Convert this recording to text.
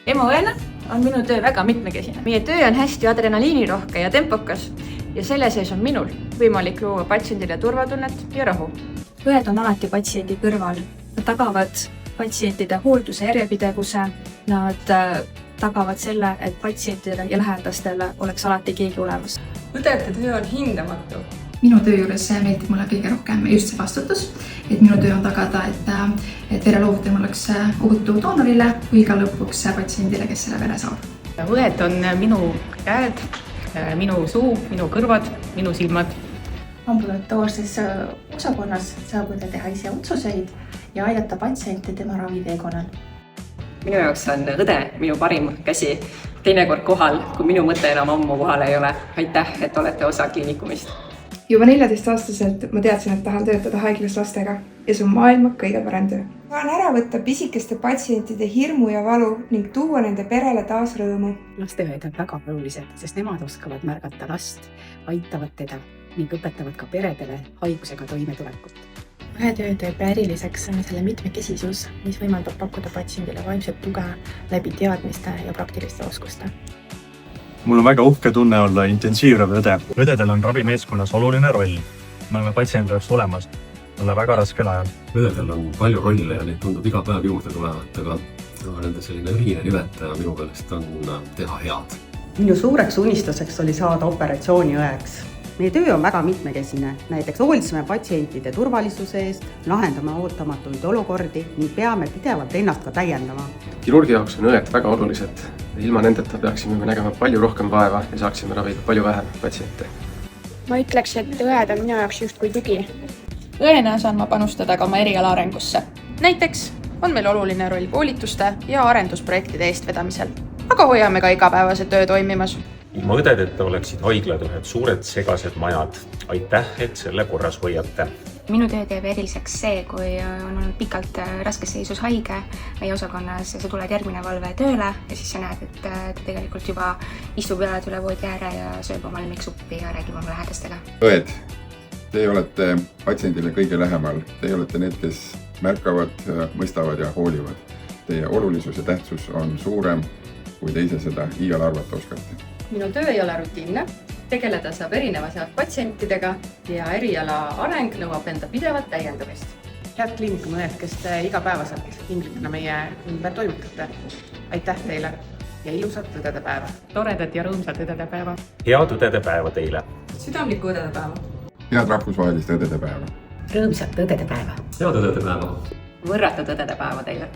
EMO-õena on minu töö väga mitmekesine. Meie töö on hästi adrenaliinirohke ja tempokas ja selle sees on minul võimalik luua patsiendile turvatunnet ja rahu. Õed on alati patsiendi kõrval. Nad tagavad patsientide hoolduse järjepidevuse, nad tagavad selle, et patsientidele ja lähedastele oleks alati keegi olemas. Õdede töö on hindamatu. Minu töö juures meeldib mulle kõige rohkem just see vastutus, et minu töö on tagada, et vere loovutamine oleks ohutu doonorile või ka lõpuks patsiendile, kes selle vere saab. Õed on minu käed, minu suu, minu kõrvad, minu silmad. Ambulatoorses osakonnas saab õde teha ise otsuseid ja aidata patsiente tema raviteekonnal. Minu jaoks on õde minu parim käsi, teinekord kohal, kui minu mõte enam ammu kohal ei ole. Aitäh, et olete osa kliinikumist. Juba 14-aastaselt ma teadsin, et tahan töötada haiglas lastega ja see on maailma kõige parem töö. Tahan ära võtta pisikeste patsientide hirmu ja valu ning tuua nende perele taas rõõmu. Lasteõed on väga olulised, sest nemad oskavad märgata last, aitavad teda ning õpetavad ka peredele haigusega toimetulekut. Õetöö teeb eriliseks selle mitmekesisus, mis võimaldab pakkuda patsiendile vaimset tuge läbi teadmiste ja praktiliste oskuste. Mul on väga uhke tunne olla intensiivraviõde. Õdedel on ravimeeskonnas oluline roll. Me oleme patsiendi jaoks olemas. Olla väga raskel ajal. Õdedel on palju rolle ja neid tundub iga päev juurde tulevat, aga nende selline ühine nimetaja minu meelest on teha head. Minu suureks unistuseks oli saada operatsiooniõeks. Meie töö on väga mitmekesine, näiteks hoolitseme patsientide turvalisuse eest, lahendame ootamatuid olukordi ning peame pidevalt ennast ka täiendama. Kirurgi jaoks on õed väga olulised. Ilma nendeta peaksime nägema palju rohkem vaeva ja saaksime ravida palju vähem patsiente. Ma ütleks, et õed on minu jaoks justkui tugi. Õena saan ma panustada ka oma eriala arengusse. Näiteks on meil oluline roll koolituste ja arendusprojektide eestvedamisel, aga hoiame ka igapäevase töö toimimas. Ilma õdedeta oleksid haiglad ühed suured segased majad. Aitäh, et selle korras hoiate. Minu töö teeb eriliseks see, kui on olnud pikalt raskes seisus haige meie osakonnas ja sa tuled järgmine valve tööle ja siis sa näed, et ta tegelikult juba istub jalad üle voodi ääre ja sööb oma lemmiksuppi ja räägib oma lähedastega. Õed, teie olete patsiendile kõige lähemal. Teie olete need, kes märkavad, mõistavad ja hoolivad. Teie olulisus ja tähtsus on suurem, kui te ise seda iial arvata oskate. Minu töö ei ole rutiinne, tegeleda saab erinevas patsientidega ja eriala areng nõuab enda pidevat täiendamist. Head kliinikumõed, kes te igapäevaselt inglikuna meie ümber toimutate. Aitäh teile ja ilusat õdede päeva. Toredat ja rõõmsat õdede päeva. Head õdede päeva teile. Südamlikku õdede päeva. Head rahvusvahelist õdede päeva. Rõõmsat õdede päeva. Head õdede päeva. Võrratud õdede päeva teile.